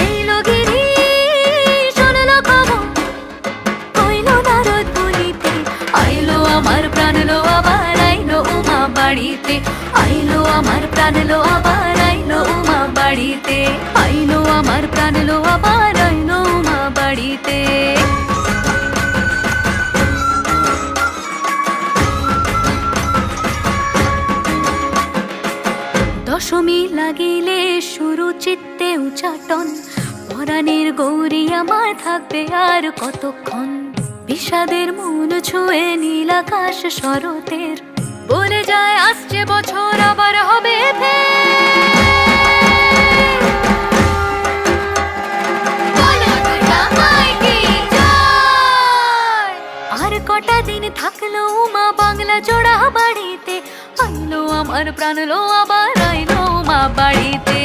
এইলো গিরি শুনলো খবর, কইলো নারদ বলিতে, আইলো আমার প্রাণ লো আবার আইলো উমা বাড়িতে, আইলো আমার প্রাণ লো আবার আইলো উমা বাড়িতে, আইলো আমার প্রাণ লো আবার আইলো উমা বাড়িতে। দশমী লাগিলে শুরু চিত্তে উচাটন, পরাণের গৌরী আমার থাকবে আর কতক্ষণ। বিষাদের মন ছুঁয়ে নীল আকাশ শরতের, বলে যায় আসছে বছর আবার হবে আর কটা দিন থাকলো উমা বাংলা জোড়া বাড়িতে, আইলো আমার প্রাণ লো আবার আইলো উমা বাড়িতে।